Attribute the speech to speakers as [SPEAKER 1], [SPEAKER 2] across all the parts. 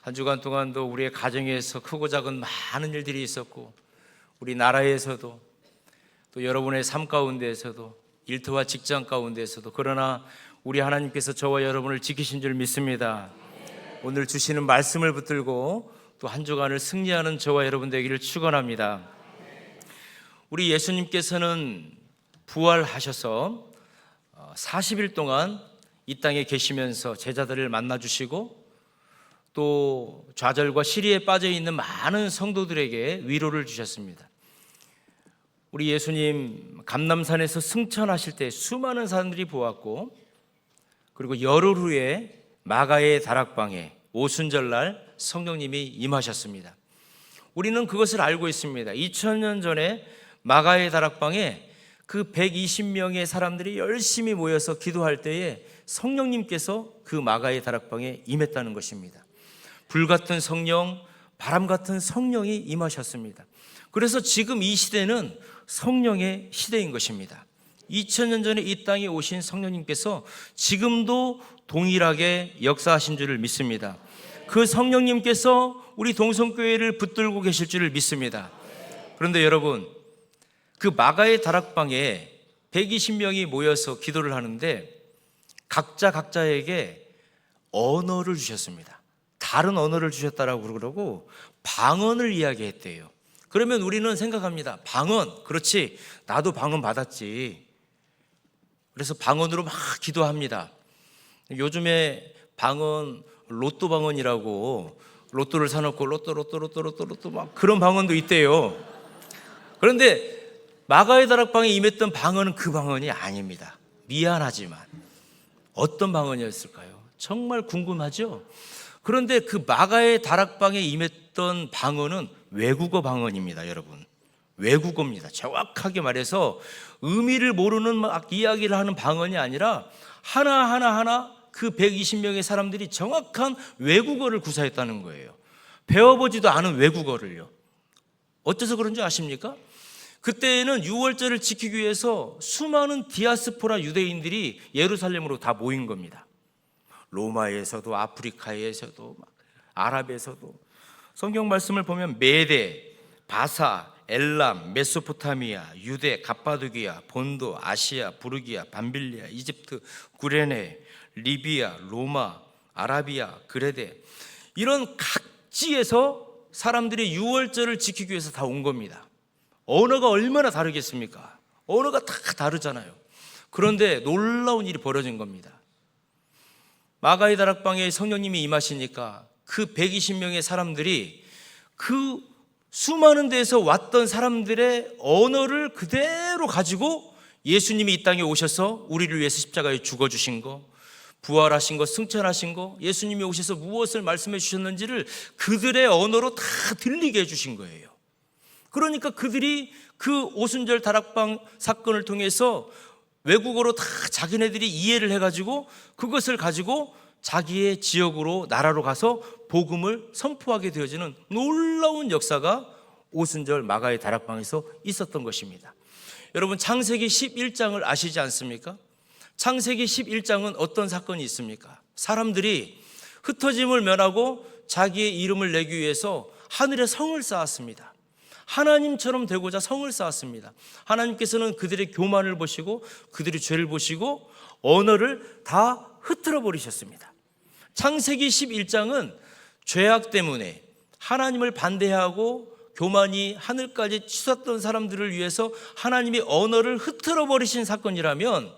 [SPEAKER 1] 한 주간 동안도 우리의 가정에서 크고 작은 많은 일들이 있었고, 우리 나라에서도, 또 여러분의 삶 가운데에서도, 일터와 직장 가운데에서도, 그러나 우리 하나님께서 저와 여러분을 지키신 줄 믿습니다. 오늘 주시는 말씀을 붙들고 또 한 주간을 승리하는 저와 여러분 되기를 축원합니다. 우리 예수님께서는 부활하셔서 40일 동안 이 땅에 계시면서 제자들을 만나주시고, 또 좌절과 시리에 빠져있는 많은 성도들에게 위로를 주셨습니다. 우리 예수님 감람산에서 승천하실 때 수많은 사람들이 보았고, 그리고 열흘 후에 마가의 다락방에 오순절날 성령님이 임하셨습니다. 우리는 그것을 알고 있습니다. 2000년 전에 마가의 다락방에 그 120명의 사람들이 열심히 모여서 기도할 때에 성령님께서 그 마가의 다락방에 임했다는 것입니다. 불같은 성령, 바람 같은 성령이 임하셨습니다. 그래서 지금 이 시대는 성령의 시대인 것입니다. 2000년 전에 이 땅에 오신 성령님께서 지금도 동일하게 역사하신 줄을 믿습니다. 그 성령님께서 우리 동성교회를 붙들고 계실 줄을 믿습니다. 그런데 여러분, 그 마가의 다락방에 120명이 모여서 기도를 하는데 각자에게 언어를 주셨습니다. 다른 언어를 주셨다라고 그러고 방언을 이야기했대요. 그러면 우리는 생각합니다. 방언, 그렇지, 나도 방언 받았지. 그래서 방언으로 막 기도합니다. 요즘에 방언, 로또 방언이라고 로또를 사놓고 로또 막 그런 방언도 있대요. 그런데 마가의 다락방에 임했던 방언은 그 방언이 아닙니다. 미안하지만 어떤 방언이었을까요? 정말 궁금하죠? 그런데 그 마가의 다락방에 임했던 방언은 외국어 방언입니다, 여러분. 외국어입니다. 정확하게 말해서 의미를 모르는 막 이야기를 하는 방언이 아니라 하나하나 그 120명의 사람들이 정확한 외국어를 구사했다는 거예요. 배워보지도 않은 외국어를요. 어째서 그런지 아십니까? 그때는 유월절을 지키기 위해서 수많은 디아스포라 유대인들이 예루살렘으로 다 모인 겁니다. 로마에서도, 아프리카에서도, 아랍에서도. 성경 말씀을 보면 메데, 바사, 엘람, 메소포타미아, 유대, 갑바도기아, 본도, 아시아, 부르기아, 밤빌리아, 이집트, 구레네, 리비아, 로마, 아라비아, 그레데, 이런 각지에서 사람들이 유월절을 지키기 위해서 다 온 겁니다. 언어가 얼마나 다르겠습니까? 언어가 다 다르잖아요. 그런데 놀라운 일이 벌어진 겁니다. 마가의 다락방에 성령님이 임하시니까 그 120명의 사람들이 그 수많은 데에서 왔던 사람들의 언어를 그대로 가지고 예수님이 이 땅에 오셔서 우리를 위해서 십자가에 죽어주신 거, 부활하신 거, 승천하신 거, 예수님이 오셔서 무엇을 말씀해 주셨는지를 그들의 언어로 다 들리게 해주신 거예요. 그러니까 그들이 그 오순절 다락방 사건을 통해서 외국어로 다 자기네들이 이해를 해가지고 그것을 가지고 자기의 지역으로, 나라로 가서 복음을 선포하게 되어지는 놀라운 역사가 오순절 마가의 다락방에서 있었던 것입니다. 여러분, 창세기 11장을 아시지 않습니까? 창세기 11장은 어떤 사건이 있습니까? 사람들이 흩어짐을 면하고 자기의 이름을 내기 위해서 하늘에 성을 쌓았습니다. 하나님처럼 되고자 성을 쌓았습니다. 하나님께서는 그들의 교만을 보시고 그들의 죄를 보시고 언어를 다 흩어져 버리셨습니다. 창세기 11장은 죄악 때문에 하나님을 반대하고 교만이 하늘까지 치솟던 사람들을 위해서 하나님의 언어를 흩어져 버리신 사건이라면,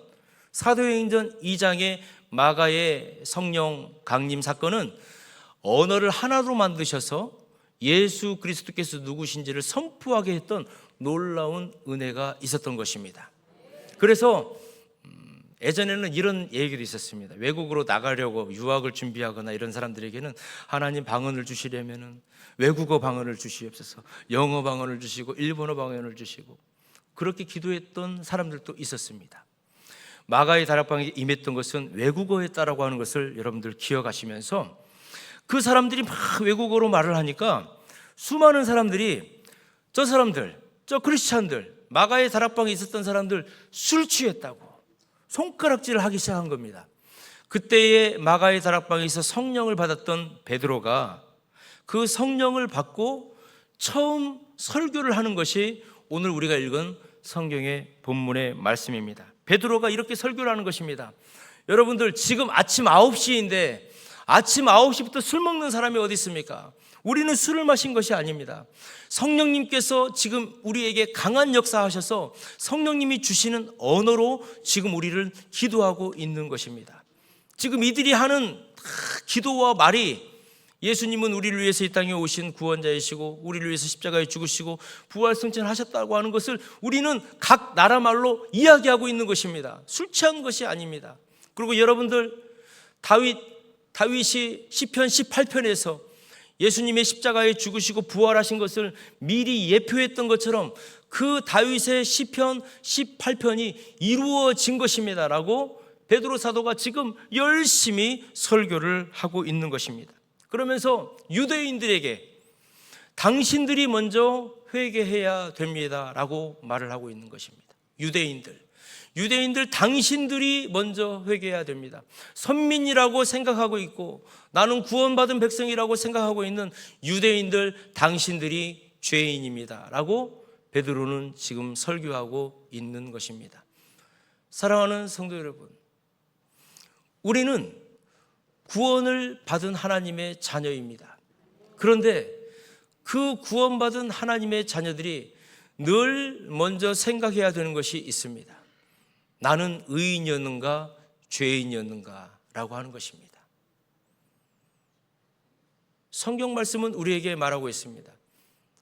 [SPEAKER 1] 사도행전 2장의 마가의 성령 강림 사건은 언어를 하나로 만드셔서 예수 그리스도께서 누구신지를 선포하게 했던 놀라운 은혜가 있었던 것입니다. 그래서 예전에는 이런 얘기도 있었습니다. 외국으로 나가려고 유학을 준비하거나 이런 사람들에게는 하나님 방언을 주시려면 외국어 방언을 주시옵소서, 영어 방언을 주시고 일본어 방언을 주시고, 그렇게 기도했던 사람들도 있었습니다. 마가의 다락방에 임했던 것은 외국어였다라고 하는 것을 여러분들 기억하시면서, 그 사람들이 막 외국어로 말을 하니까 수많은 사람들이 저 크리스찬들, 마가의 다락방에 있었던 사람들 술 취했다고 손가락질을 하기 시작한 겁니다. 그때의 마가의 다락방에서 성령을 받았던 베드로가 그 성령을 받고 처음 설교를 하는 것이 오늘 우리가 읽은 성경의 본문의 말씀입니다. 베드로가 이렇게 설교를 하는 것입니다. 여러분들, 지금 아침 9시인데 아침 9시부터 술 먹는 사람이 어디 있습니까? 우리는 술을 마신 것이 아닙니다. 성령님께서 지금 우리에게 강한 역사하셔서 성령님이 주시는 언어로 지금 우리를 기도하고 있는 것입니다. 지금 이들이 하는 기도와 말이, 예수님은 우리를 위해서 이 땅에 오신 구원자이시고 우리를 위해서 십자가에 죽으시고 부활승천하셨다고 하는 것을 우리는 각 나라 말로 이야기하고 있는 것입니다. 술 취한 것이 아닙니다. 그리고 여러분들, 다윗이 시편 18편에서 예수님의 십자가에 죽으시고 부활하신 것을 미리 예표했던 것처럼 그 다윗의 시편 18편이 이루어진 것입니다 라고 베드로 사도가 지금 열심히 설교를 하고 있는 것입니다. 그러면서 유대인들에게 당신들이 먼저 회개해야 됩니다 라고 말을 하고 있는 것입니다. 유대인들 당신들이 먼저 회개해야 됩니다. 선민이라고 생각하고 있고 나는 구원받은 백성이라고 생각하고 있는 유대인들, 당신들이 죄인입니다 라고 베드로는 지금 설교하고 있는 것입니다. 사랑하는 성도 여러분, 우리는 구원을 받은 하나님의 자녀입니다. 그런데 그 구원받은 하나님의 자녀들이 늘 먼저 생각해야 되는 것이 있습니다. 나는 의인이었는가 죄인이었는가 라고 하는 것입니다. 성경 말씀은 우리에게 말하고 있습니다.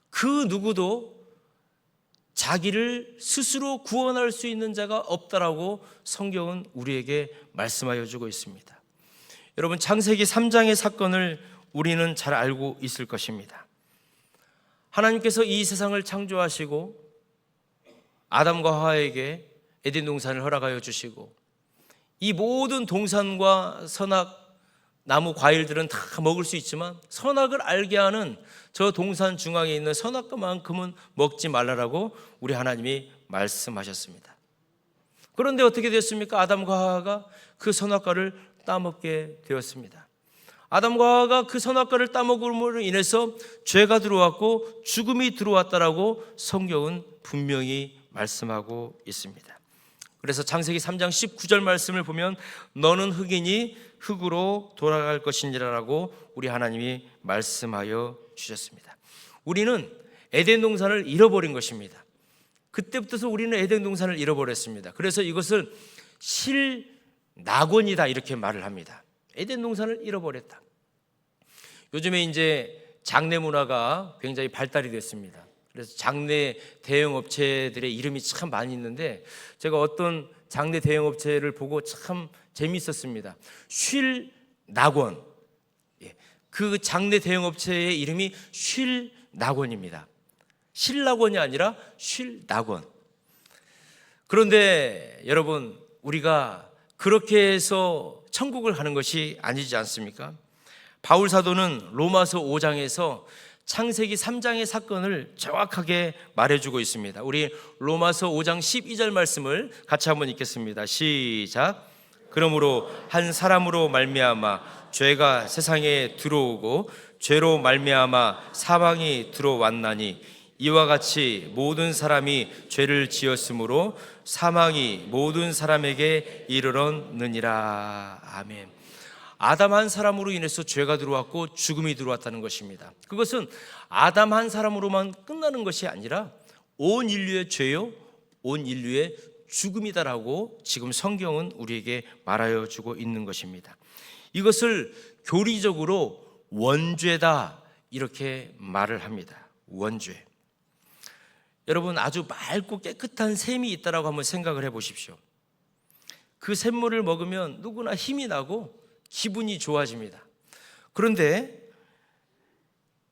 [SPEAKER 1] 그 누구도 자기를 스스로 구원할 수 있는 자가 없다라고 성경은 우리에게 말씀하여 주고 있습니다. 여러분, 창세기 3장의 사건을 우리는 잘 알고 있을 것입니다. 하나님께서 이 세상을 창조하시고 아담과 하와에게 에덴 동산을 허락하여 주시고 이 모든 동산과 선악, 나무, 과일들은 다 먹을 수 있지만 선악을 알게 하는 저 동산 중앙에 있는 선악과만큼은 먹지 말라라고 우리 하나님이 말씀하셨습니다. 그런데 어떻게 됐습니까? 아담과 하와가 그 선악과를 따먹게 되었습니다. 아담과 하와가 그 선악과를 따먹음으로 인해서 죄가 들어왔고 죽음이 들어왔다라고 성경은 분명히 말씀하고 있습니다. 그래서 창세기 3장 19절 말씀을 보면 너는 흙이니 흙으로 돌아갈 것이니라라고 우리 하나님이 말씀하여 주셨습니다. 우리는 에덴 동산을 잃어버린 것입니다. 그때부터 우리는 에덴 동산을 잃어버렸습니다. 그래서 이것을 실낙원이다 이렇게 말을 합니다. 에덴 동산을 잃어버렸다. 요즘에 이제 장례 문화가 굉장히 발달이 됐습니다. 그래서 장례 대형 업체들의 이름이 참 많이 있는데 제가 어떤 장례 대형 업체를 보고 참 재미있었습니다. 쉴낙원. 그 장례 대형 업체의 이름이 쉴낙원입니다. 실낙원이 아니라 쉴낙원. 그런데 여러분, 우리가 그렇게 해서 천국을 가는 것이 아니지 않습니까? 바울 사도는 로마서 5장에서 창세기 3장의 사건을 정확하게 말해주고 있습니다. 우리 로마서 5장 12절 말씀을 같이 한번 읽겠습니다. 시작. 그러므로 한 사람으로 말미암아 죄가 세상에 들어오고 죄로 말미암아 사망이 들어왔나니 이와 같이 모든 사람이 죄를 지었으므로 사망이 모든 사람에게 이르렀느니라. 아멘. 아담 한 사람으로 인해서 죄가 들어왔고 죽음이 들어왔다는 것입니다. 그것은 아담 한 사람으로만 끝나는 것이 아니라 온 인류의 죄요, 온 인류의 죽음이다라고 지금 성경은 우리에게 말하여 주고 있는 것입니다. 이것을 교리적으로 원죄다 이렇게 말을 합니다. 원죄. 여러분, 아주 맑고 깨끗한 샘이 있다라고 한번 생각을 해보십시오. 그 샘물을 먹으면 누구나 힘이 나고 기분이 좋아집니다. 그런데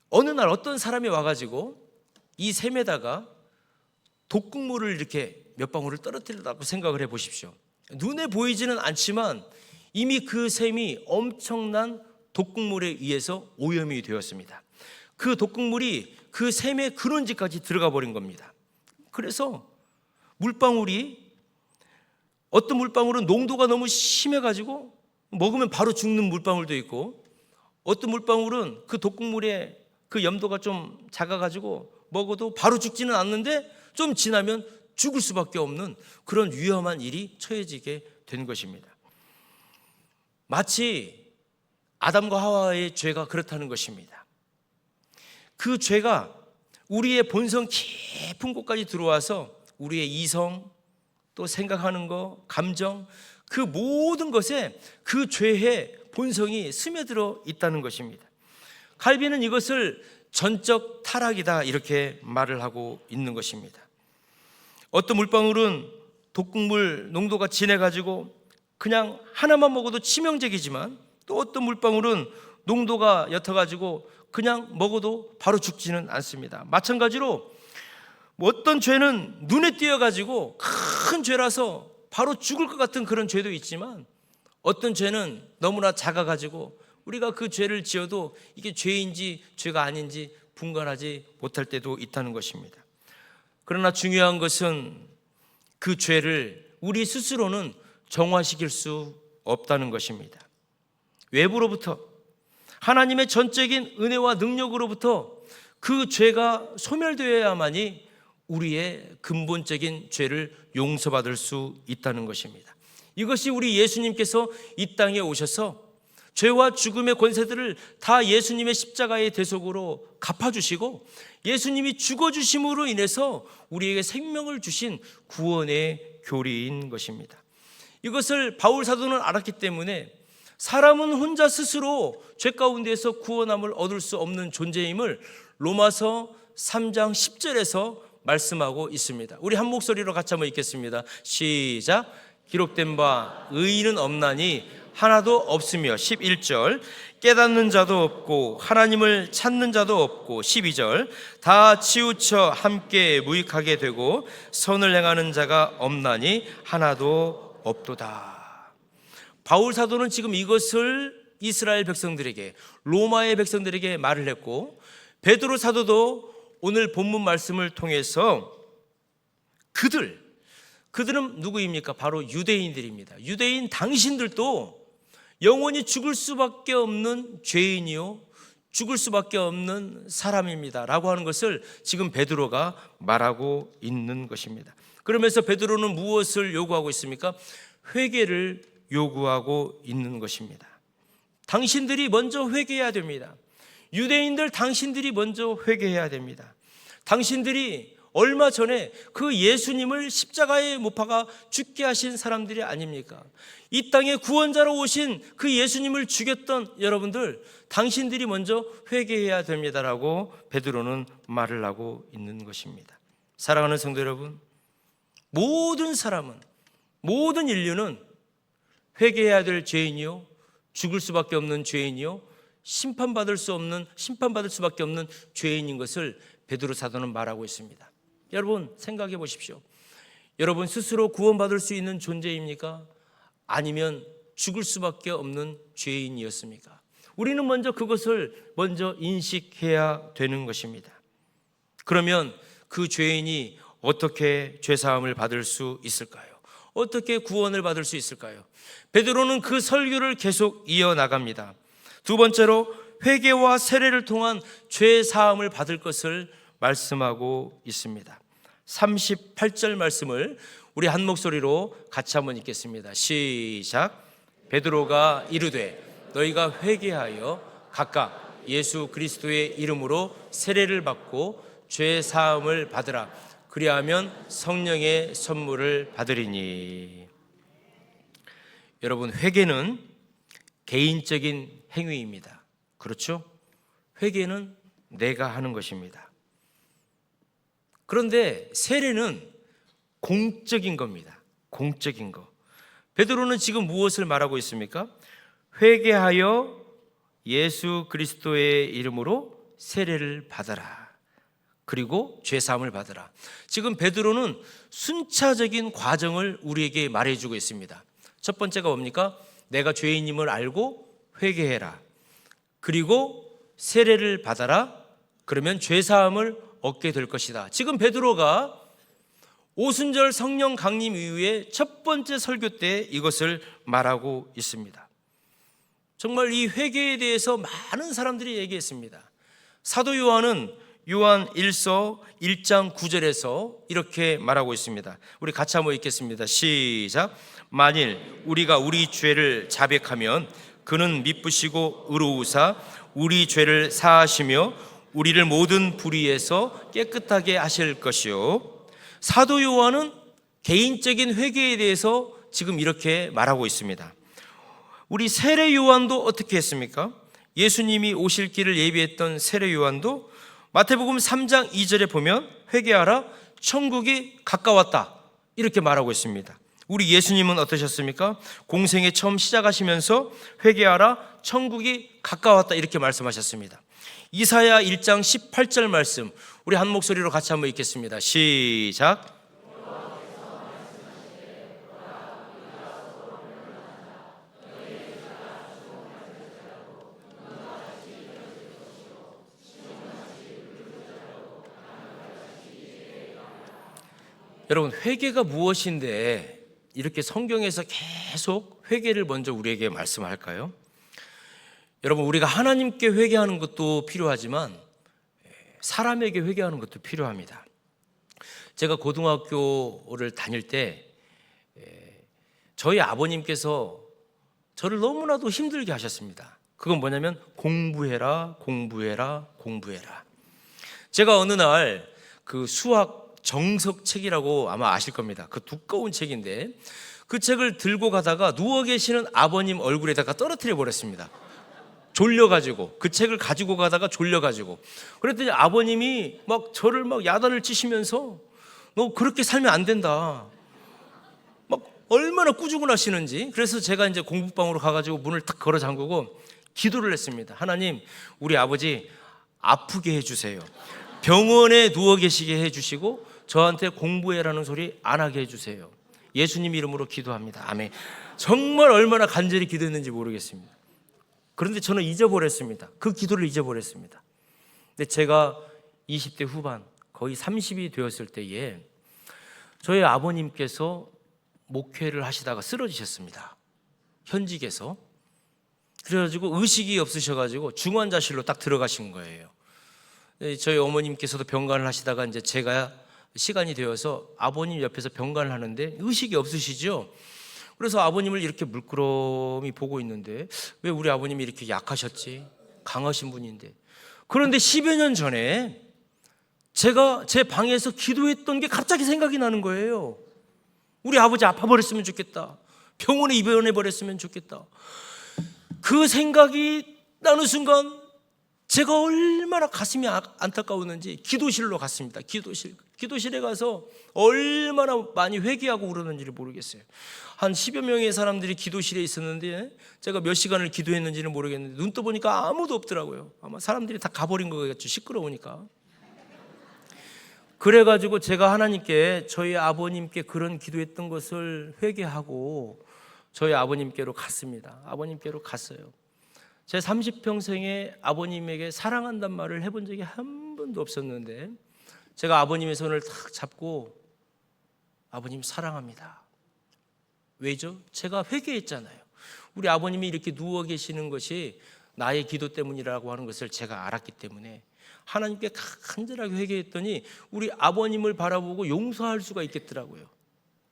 [SPEAKER 1] 어느 날 어떤 사람이 와가지고 이 샘에다가 독극물을 이렇게 몇 방울을 떨어뜨리려고 생각을 해보십시오. 눈에 보이지는 않지만 이미 그 샘이 엄청난 독극물에 의해서 오염이 되었습니다. 그 독극물이 그 샘의 근원지까지 들어가 버린 겁니다. 그래서 물방울이, 어떤 물방울은 농도가 너무 심해가지고 먹으면 바로 죽는 물방울도 있고, 어떤 물방울은 그 독극물에 그 염도가 좀 작아가지고 먹어도 바로 죽지는 않는데 좀 지나면 죽을 수밖에 없는 그런 위험한 일이 처해지게 된 것입니다. 마치 아담과 하와의 죄가 그렇다는 것입니다. 그 죄가 우리의 본성 깊은 곳까지 들어와서 우리의 이성, 또 생각하는 것, 감정, 그 모든 것에 그 죄의 본성이 스며들어 있다는 것입니다. 칼빈은 이것을 전적 타락이다 이렇게 말을 하고 있는 것입니다. 어떤 물방울은 독극물 농도가 진해가지고 그냥 하나만 먹어도 치명적이지만, 또 어떤 물방울은 농도가 옅어가지고 그냥 먹어도 바로 죽지는 않습니다. 마찬가지로 어떤 죄는 눈에 띄어가지고 큰 죄라서 바로 죽을 것 같은 그런 죄도 있지만, 어떤 죄는 너무나 작아가지고 우리가 그 죄를 지어도 이게 죄인지 죄가 아닌지 분간하지 못할 때도 있다는 것입니다. 그러나 중요한 것은 그 죄를 우리 스스로는 정화시킬 수 없다는 것입니다. 외부로부터, 하나님의 전적인 은혜와 능력으로부터 그 죄가 소멸되어야만이 우리의 근본적인 죄를 용서받을 수 있다는 것입니다. 이것이 우리 예수님께서 이 땅에 오셔서 죄와 죽음의 권세들을 다 예수님의 십자가의 대속으로 갚아주시고, 예수님이 죽어주심으로 인해서 우리에게 생명을 주신 구원의 교리인 것입니다. 이것을 바울 사도는 알았기 때문에 사람은 혼자 스스로 죄 가운데에서 구원함을 얻을 수 없는 존재임을 로마서 3장 10절에서 말씀하고 있습니다. 우리 한 목소리로 같이 한번 읽겠습니다. 시작. 기록된 바 의인은 없나니 하나도 없으며, 11절. 깨닫는 자도 없고 하나님을 찾는 자도 없고, 12절. 다 치우쳐 함께 무익하게 되고 선을 행하는 자가 없나니 하나도 없도다. 바울 사도는 지금 이것을 이스라엘 백성들에게, 로마의 백성들에게 말을 했고, 베드로 사도도 오늘 본문 말씀을 통해서 그들은 누구입니까? 바로 유대인들입니다. 유대인 당신들도 영원히 죽을 수밖에 없는 죄인이요 죽을 수밖에 없는 사람입니다 라고 하는 것을 지금 베드로가 말하고 있는 것입니다. 그러면서 베드로는 무엇을 요구하고 있습니까? 회개를 요구하고 있는 것입니다. 당신들이 먼저 회개해야 됩니다. 유대인들, 당신들이 먼저 회개해야 됩니다. 당신들이 얼마 전에 그 예수님을 십자가에 못 박아 죽게 하신 사람들이 아닙니까? 이 땅에 구원자로 오신 그 예수님을 죽였던 여러분들, 당신들이 먼저 회개해야 됩니다라고 베드로는 말을 하고 있는 것입니다. 사랑하는 성도 여러분, 모든 사람은, 모든 인류는 회개해야 될 죄인이요 죽을 수밖에 없는 죄인이요 심판받을 수밖에 없는 죄인인 것을 베드로 사도는 말하고 있습니다. 여러분 생각해 보십시오. 여러분 스스로 구원받을 수 있는 존재입니까? 아니면 죽을 수밖에 없는 죄인이었습니까? 우리는 먼저 그것을 인식해야 되는 것입니다. 그러면 그 죄인이 어떻게 죄사함을 받을 수 있을까요? 어떻게 구원을 받을 수 있을까요? 베드로는 그 설교를 계속 이어나갑니다. 두 번째로 회개와 세례를 통한 죄사함을 받을 것을 말씀하고 있습니다. 38절 말씀을 우리 한 목소리로 같이 한번 읽겠습니다. 시작. 베드로가 이르되 너희가 회개하여 각각 예수 그리스도의 이름으로 세례를 받고 죄사함을 받으라. 그리하면 성령의 선물을 받으리니. 여러분, 회개는 개인적인 행위입니다. 그렇죠? 회개는 내가 하는 것입니다. 그런데 세례는 공적인 겁니다. 공적인 거. 베드로는 지금 무엇을 말하고 있습니까? 회개하여 예수 그리스도의 이름으로 세례를 받아라. 그리고 죄사함을 받으라. 지금 베드로는 순차적인 과정을 우리에게 말해주고 있습니다. 첫 번째가 뭡니까? 내가 죄인임을 알고 회개해라. 그리고 세례를 받아라. 그러면 죄사함을 얻게 될 것이다. 지금 베드로가 오순절 성령 강림 이후에 첫 번째 설교 때 이것을 말하고 있습니다. 정말 이 회개에 대해서 많은 사람들이 얘기했습니다. 사도 요한은 요한 1서 1장 9절에서 이렇게 말하고 있습니다. 우리 같이 한번 읽겠습니다. 시작. 만일 우리가 우리 죄를 자백하면 그는 미쁘시고 의로우사 우리 죄를 사하시며 우리를 모든 불의에서 깨끗하게 하실 것이요. 사도 요한은 개인적인 회개에 대해서 지금 이렇게 말하고 있습니다. 우리 세례 요한도 어떻게 했습니까? 예수님이 오실 길을 예비했던 세례 요한도 마태복음 3장 2절에 보면 회개하라 천국이 가까웠다 이렇게 말하고 있습니다. 우리 예수님은 어떠셨습니까? 공생에 처음 시작하시면서 회개하라 천국이 가까웠다 이렇게 말씀하셨습니다. 이사야 1장 18절 말씀 우리 한 목소리로 같이 한번 읽겠습니다. 시작. 여러분, 회개가 무엇인데 이렇게 성경에서 계속 회개를 먼저 우리에게 말씀할까요? 여러분, 우리가 하나님께 회개하는 것도 필요하지만 사람에게 회개하는 것도 필요합니다. 제가 고등학교를 다닐 때 저희 아버님께서 저를 너무나도 힘들게 하셨습니다. 그건 뭐냐면 공부해라, 공부해라, 공부해라. 제가 어느 날 그 수학 정석 책이라고 아마 아실 겁니다. 그 두꺼운 책인데 그 책을 들고 가다가 누워 계시는 아버님 얼굴에다가 떨어뜨려 버렸습니다. 졸려가지고 그 책을 가지고 가다가 졸려가지고 그랬더니 아버님이 막 저를 막 야단을 치시면서 너 그렇게 살면 안 된다. 막 얼마나 꾸중을 하시는지. 그래서 제가 이제 공부방으로 가가지고 문을 탁 걸어 잠그고 기도를 했습니다. 하나님, 우리 아버지 아프게 해주세요. 병원에 누워 계시게 해주시고 저한테 공부해라는 소리 안 하게 해주세요. 예수님 이름으로 기도합니다. 아멘. 정말 얼마나 간절히 기도했는지 모르겠습니다. 그런데 저는 잊어버렸습니다. 그 기도를 잊어버렸습니다. 근데 제가 20대 후반 거의 30이 되었을 때에 저희 아버님께서 목회를 하시다가 쓰러지셨습니다. 현직에서. 그래가지고 의식이 없으셔가지고 중환자실로 딱 들어가신 거예요. 저희 어머님께서도 병간을 하시다가 이제 제가 시간이 되어서 아버님 옆에서 병간을 하는데 의식이 없으시죠? 그래서 아버님을 이렇게 물끄러미 보고 있는데 왜 우리 아버님이 이렇게 약하셨지? 강하신 분인데. 그런데 10여 년 전에 제가 제 방에서 기도했던 게 갑자기 생각이 나는 거예요. 우리 아버지 아파버렸으면 좋겠다. 병원에 입원해버렸으면 좋겠다. 그 생각이 나는 순간 제가 얼마나 가슴이 안타까웠는지 기도실로 갔습니다. 기도실에 가서 얼마나 많이 회개하고 그러는지를 모르겠어요. 한 10여 명의 사람들이 기도실에 있었는데 제가 몇 시간을 기도했는지는 모르겠는데 눈 떠보니까 아무도 없더라고요. 아마 사람들이 다 가버린 거겠죠. 시끄러우니까. 그래가지고 제가 하나님께 저희 아버님께 그런 기도했던 것을 회개하고 저희 아버님께로 갔습니다. 아버님께로 갔어요. 제 30평생에 아버님에게 사랑한단 말을 해본 적이 한 번도 없었는데 제가 아버님의 손을 탁 잡고 아버님 사랑합니다. 왜죠? 제가 회개했잖아요. 우리 아버님이 이렇게 누워 계시는 것이 나의 기도 때문이라고 하는 것을 제가 알았기 때문에 하나님께 간절하게 회개했더니 우리 아버님을 바라보고 용서할 수가 있겠더라고요.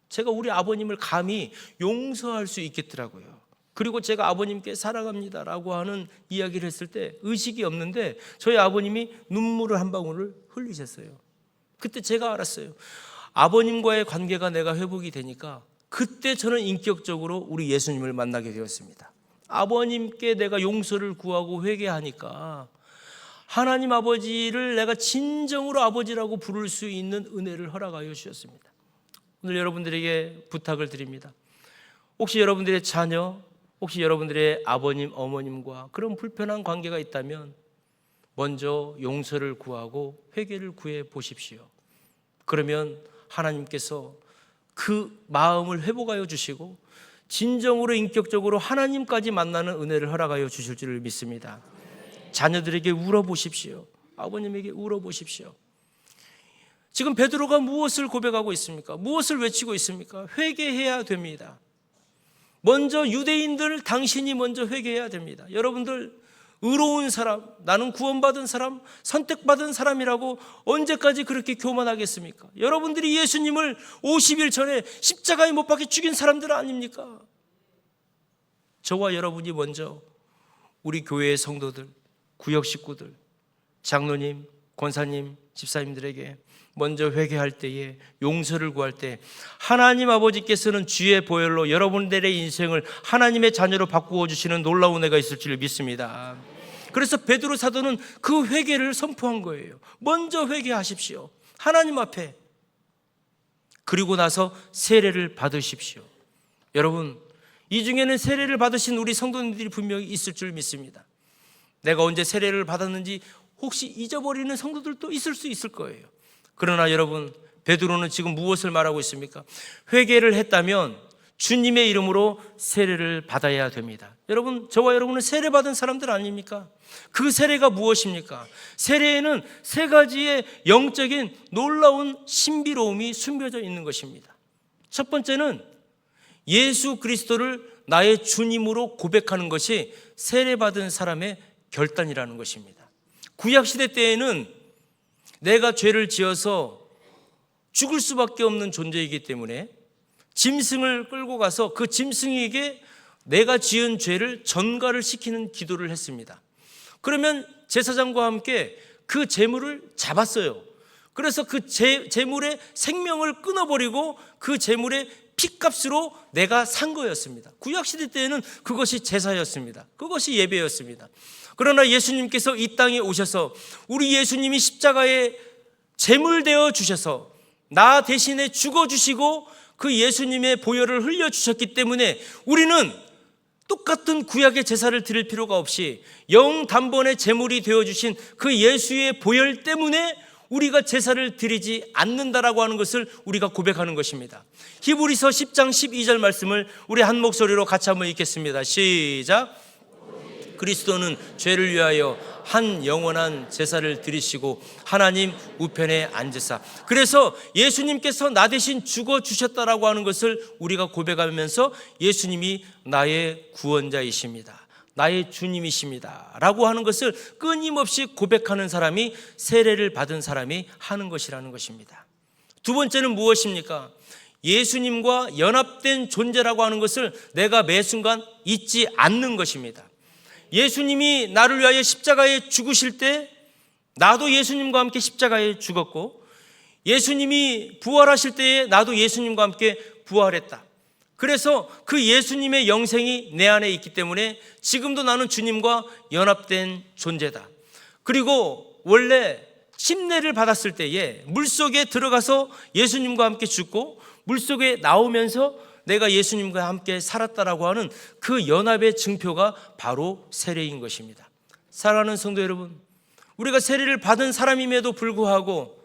[SPEAKER 1] 제가 우리 아버님을 감히 용서할 수 있겠더라고요. 그리고 제가 아버님께 사랑합니다라고 하는 이야기를 했을 때 의식이 없는데 저희 아버님이 눈물을 한 방울을 흘리셨어요. 그때 제가 알았어요. 아버님과의 관계가 내가 회복이 되니까 그때 저는 인격적으로 우리 예수님을 만나게 되었습니다. 아버님께 내가 용서를 구하고 회개하니까 하나님 아버지를 내가 진정으로 아버지라고 부를 수 있는 은혜를 허락하여 주셨습니다. 오늘 여러분들에게 부탁을 드립니다. 혹시 여러분들의 자녀, 혹시 여러분들의 아버님, 어머님과 그런 불편한 관계가 있다면 먼저 용서를 구하고 회개를 구해 보십시오. 그러면 하나님께서 그 마음을 회복하여 주시고 진정으로 인격적으로 하나님까지 만나는 은혜를 허락하여 주실 줄을 믿습니다. 자녀들에게 울어보십시오. 아버님에게 울어보십시오. 지금 베드로가 무엇을 고백하고 있습니까? 무엇을 외치고 있습니까? 회개해야 됩니다. 먼저 유대인들 당신이 먼저 회개해야 됩니다. 여러분들 의로운 사람, 나는 구원받은 사람, 선택받은 사람이라고 언제까지 그렇게 교만하겠습니까? 여러분들이 예수님을 50일 전에 십자가에 못 박혀 죽인 사람들 아닙니까? 저와 여러분이 먼저 우리 교회의 성도들, 구역 식구들, 장로님, 권사님, 집사님들에게 먼저 회개할 때에, 용서를 구할 때 하나님 아버지께서는 주의 보혈로 여러분들의 인생을 하나님의 자녀로 바꾸어 주시는 놀라운 은혜가 있을 줄 믿습니다. 그래서 베드로 사도는 그 회개를 선포한 거예요. 먼저 회개하십시오, 하나님 앞에. 그리고 나서 세례를 받으십시오. 여러분, 이 중에는 세례를 받으신 우리 성도님들이 분명히 있을 줄 믿습니다. 내가 언제 세례를 받았는지 혹시 잊어버리는 성도들도 있을 수 있을 거예요. 그러나 여러분, 베드로는 지금 무엇을 말하고 있습니까? 회개를 했다면 주님의 이름으로 세례를 받아야 됩니다. 여러분, 저와 여러분은 세례받은 사람들 아닙니까? 그 세례가 무엇입니까? 세례에는 세 가지의 영적인 놀라운 신비로움이 숨겨져 있는 것입니다. 첫 번째는 예수 그리스도를 나의 주님으로 고백하는 것이 세례받은 사람의 결단이라는 것입니다. 구약시대 때에는 내가 죄를 지어서 죽을 수밖에 없는 존재이기 때문에 짐승을 끌고 가서 그 짐승에게 내가 지은 죄를 전가를 시키는 기도를 했습니다. 그러면 제사장과 함께 그 제물을 잡았어요. 그래서 그 제물의 생명을 끊어버리고 그 제물의 피값으로 내가 산 거였습니다. 구약시대 때에는 그것이 제사였습니다. 그것이 예배였습니다. 그러나 예수님께서 이 땅에 오셔서 우리 예수님이 십자가에 제물되어 주셔서 나 대신에 죽어주시고 그 예수님의 보혈을 흘려주셨기 때문에 우리는 똑같은 구약의 제사를 드릴 필요가 없이 영단번의 제물이 되어주신 그 예수의 보혈 때문에 우리가 제사를 드리지 않는다라고 하는 것을 우리가 고백하는 것입니다. 히브리서 10장 12절 말씀을 우리 한 목소리로 같이 한번 읽겠습니다. 시작. 그리스도는 죄를 위하여 한 영원한 제사를 드리시고 하나님 우편에 앉으사. 그래서 예수님께서 나 대신 죽어주셨다라고 하는 것을 우리가 고백하면서 예수님이 나의 구원자이십니다, 나의 주님이십니다 라고 하는 것을 끊임없이 고백하는 사람이, 세례를 받은 사람이 하는 것이라는 것입니다. 두 번째는 무엇입니까? 예수님과 연합된 존재라고 하는 것을 내가 매 순간 잊지 않는 것입니다. 예수님이 나를 위하여 십자가에 죽으실 때 나도 예수님과 함께 십자가에 죽었고, 예수님이 부활하실 때에 나도 예수님과 함께 부활했다. 그래서 그 예수님의 영생이 내 안에 있기 때문에 지금도 나는 주님과 연합된 존재다. 그리고 원래 침례를 받았을 때에 물속에 들어가서 예수님과 함께 죽고 물속에 나오면서 내가 예수님과 함께 살았다라고 하는 그 연합의 증표가 바로 세례인 것입니다. 사랑하는 성도 여러분, 우리가 세례를 받은 사람임에도 불구하고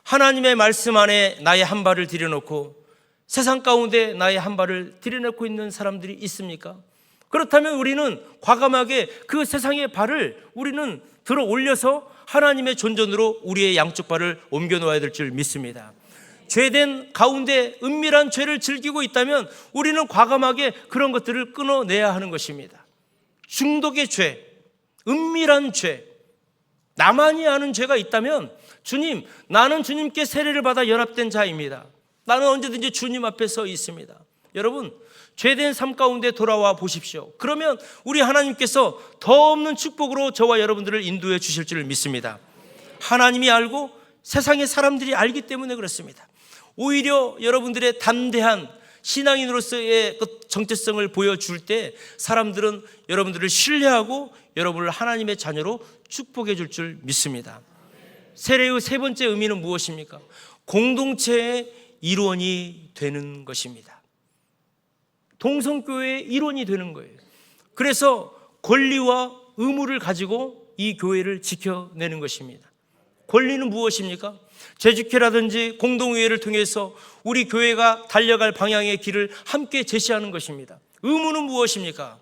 [SPEAKER 1] 하나님의 말씀 안에 나의 한 발을 들여놓고 세상 가운데 나의 한 발을 들여놓고 있는 사람들이 있습니까? 그렇다면 우리는 과감하게 그 세상의 발을 우리는 들어 올려서 하나님의 존전으로 우리의 양쪽 발을 옮겨 놓아야 될 줄 믿습니다. 죄된 가운데 은밀한 죄를 즐기고 있다면 우리는 과감하게 그런 것들을 끊어내야 하는 것입니다. 중독의 죄, 은밀한 죄, 나만이 아는 죄가 있다면 주님, 나는 주님께 세례를 받아 연합된 자입니다. 나는 언제든지 주님 앞에 서 있습니다. 여러분, 죄된 삶 가운데 돌아와 보십시오. 그러면 우리 하나님께서 더 없는 축복으로 저와 여러분들을 인도해 주실 줄 믿습니다. 하나님이 알고 세상의 사람들이 알기 때문에 그렇습니다. 오히려 여러분들의 담대한 신앙인으로서의 그 정체성을 보여줄 때 사람들은 여러분들을 신뢰하고 여러분을 하나님의 자녀로 축복해 줄 줄 믿습니다. 세례의 세 번째 의미는 무엇입니까? 공동체의 일원이 되는 것입니다. 동성교회의 일원이 되는 거예요. 그래서 권리와 의무를 가지고 이 교회를 지켜내는 것입니다. 권리는 무엇입니까? 재주회라든지 공동의회를 통해서 우리 교회가 달려갈 방향의 길을 함께 제시하는 것입니다. 의무는 무엇입니까?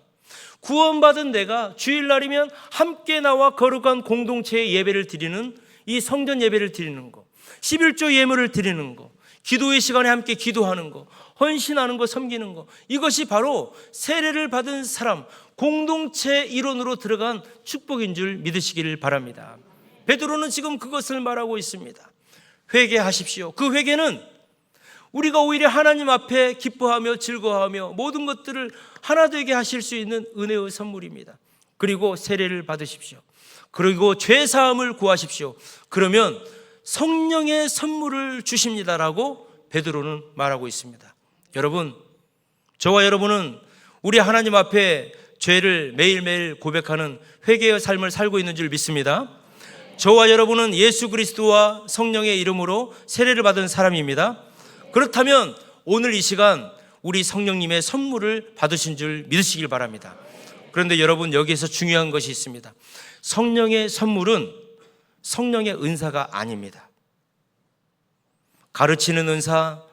[SPEAKER 1] 구원받은 내가 주일날이면 함께 나와 거룩한 공동체의 예배를 드리는 이 성전 예배를 드리는 것, 11조 예물을 드리는 것, 기도의 시간에 함께 기도하는 거, 헌신하는 거, 섬기는 거, 이것이 바로 세례를 받은 사람, 공동체 이론으로 들어간 축복인 줄 믿으시기를 바랍니다. 베드로는 지금 그것을 말하고 있습니다. 회개하십시오. 그 회개는 우리가 오히려 하나님 앞에 기뻐하며 즐거워하며 모든 것들을 하나 되게 하실 수 있는 은혜의 선물입니다. 그리고 세례를 받으십시오. 그리고 죄사함을 구하십시오. 그러면 성령의 선물을 주십니다라고 베드로는 말하고 있습니다. 여러분, 저와 여러분은 우리 하나님 앞에 죄를 매일매일 고백하는 회개의 삶을 살고 있는 줄 믿습니다. 저와 여러분은 예수 그리스도와 성령의 이름으로 세례를 받은 사람입니다. 그렇다면 오늘 이 시간 우리 성령님의 선물을 받으신 줄 믿으시길 바랍니다. 그런데 여러분, 여기에서 중요한 것이 있습니다. 성령의 선물은 성령의 은사가 아닙니다. 가르치는 은사,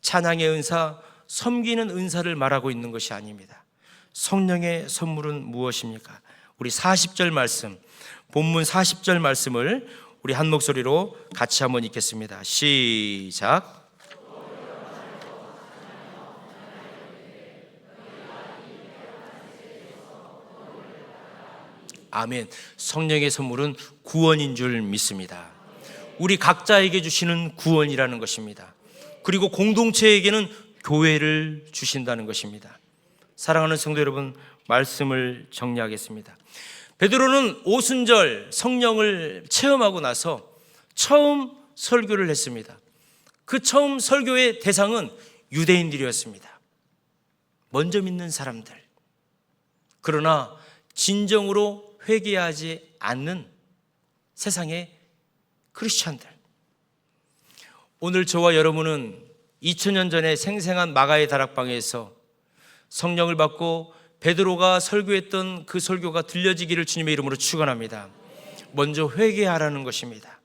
[SPEAKER 1] 찬양의 은사, 섬기는 은사를 말하고 있는 것이 아닙니다. 성령의 선물은 무엇입니까? 우리 40절 말씀, 본문 40절 말씀을 우리 한 목소리로 같이 한번 읽겠습니다. 시작. 아멘. 성령의 선물은 구원인 줄 믿습니다. 우리 각자에게 주시는 구원이라는 것입니다. 그리고 공동체에게는 교회를 주신다는 것입니다. 사랑하는 성도 여러분, 말씀을 정리하겠습니다. 베드로는 오순절 성령을 체험하고 나서 처음 설교를 했습니다. 그 처음 설교의 대상은 유대인들이었습니다. 먼저 믿는 사람들. 그러나 진정으로 회개하지 않는 세상의 크리스찬들. 오늘 저와 여러분은 2000년 전에 생생한 마가의 다락방에서 성령을 받고 베드로가 설교했던 그 설교가 들려지기를 주님의 이름으로 축원합니다. 먼저 회개하라는 것입니다.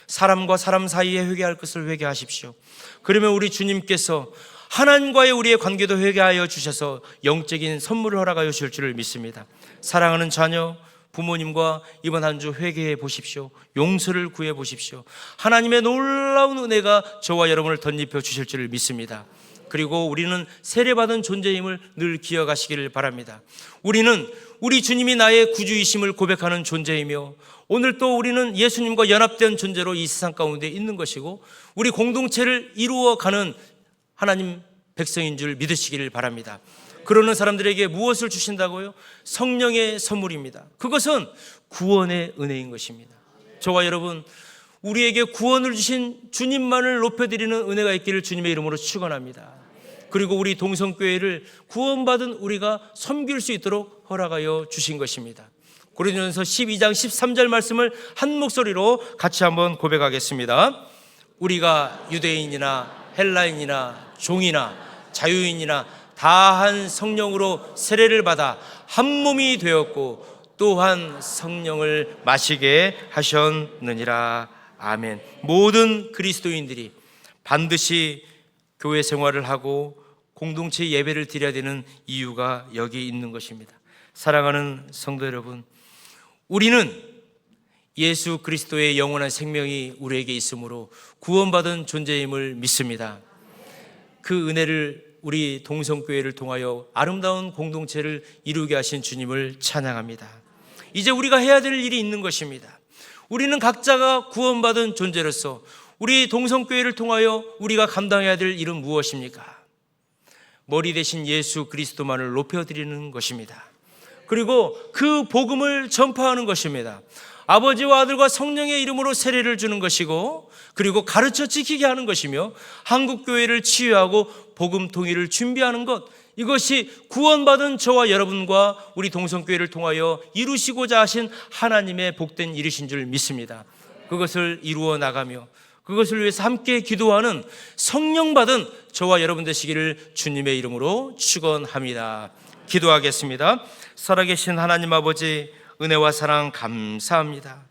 [SPEAKER 1] 사람과 사람 사이에 회개할 것을 회개하십시오. 그러면 우리 주님께서 하나님과의 우리의 관계도 회개하여 주셔서 영적인 선물을 허락하여 주실 줄을 믿습니다. 사랑하는 자녀, 부모님과 이번 한 주 회개해 보십시오. 용서를 구해 보십시오. 하나님의 놀라운 은혜가 저와 여러분을 덧입혀 주실 줄을 믿습니다. 그리고 우리는 세례받은 존재임을 늘 기억하시기를 바랍니다. 우리는 우리 주님이 나의 구주이심을 고백하는 존재이며 오늘 또 우리는 예수님과 연합된 존재로 이 세상 가운데 있는 것이고 우리 공동체를 이루어가는 하나님 백성인 줄 믿으시기를 바랍니다. 그러는 사람들에게 무엇을 주신다고요? 성령의 선물입니다. 그것은 구원의 은혜인 것입니다. 저와 여러분, 우리에게 구원을 주신 주님만을 높여드리는 은혜가 있기를 주님의 이름으로 축원합니다. 그리고 우리 동성교회를 구원받은 우리가 섬길 수 있도록 허락하여 주신 것입니다. 고린도전서 12장 13절 말씀을 한 목소리로 같이 한번 고백하겠습니다. 우리가 유대인이나 헬라인이나 종이나 자유인이나 다 한 성령으로 세례를 받아 한 몸이 되었고 또한 성령을 마시게 하셨느니라. 아멘. 모든 그리스도인들이 반드시 교회 생활을 하고 공동체 예배를 드려야 되는 이유가 여기 있는 것입니다. 사랑하는 성도 여러분, 우리는 예수 그리스도의 영원한 생명이 우리에게 있으므로 구원받은 존재임을 믿습니다. 그 은혜를 우리 동성교회를 통하여 아름다운 공동체를 이루게 하신 주님을 찬양합니다. 이제 우리가 해야 될 일이 있는 것입니다. 우리는 각자가 구원받은 존재로서 우리 동성교회를 통하여 우리가 감당해야 될 일은 무엇입니까? 머리 대신 예수 그리스도만을 높여드리는 것입니다. 그리고 그 복음을 전파하는 것입니다. 아버지와 아들과 성령의 이름으로 세례를 주는 것이고 그리고 가르쳐 지키게 하는 것이며 한국교회를 치유하고 복음 통일을 준비하는 것, 이것이 구원받은 저와 여러분과 우리 동성교회를 통하여 이루시고자 하신 하나님의 복된 일이신 줄 믿습니다. 그것을 이루어 나가며 그것을 위해서 함께 기도하는 성령 받은 저와 여러분 되시기를 주님의 이름으로 축원합니다. 기도하겠습니다. 살아계신 하나님 아버지, 은혜와 사랑 감사합니다.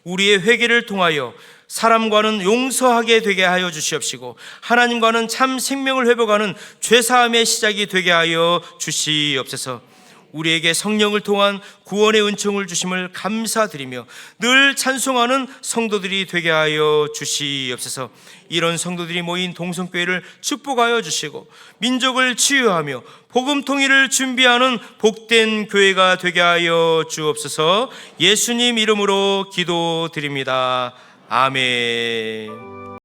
[SPEAKER 1] 우리의 회개를 통하여 사람과는 용서하게 되게 하여 주시옵시고 하나님과는 참 생명을 회복하는 죄사함의 시작이 되게 하여 주시옵소서. 우리에게 성령을 통한 구원의 은총을 주심을 감사드리며 늘 찬송하는 성도들이 되게 하여 주시옵소서. 이런 성도들이 모인 동성교회를 축복하여 주시고 민족을 치유하며 복음 통일을 준비하는 복된 교회가 되게 하여 주옵소서. 예수님 이름으로 기도드립니다. 아멘.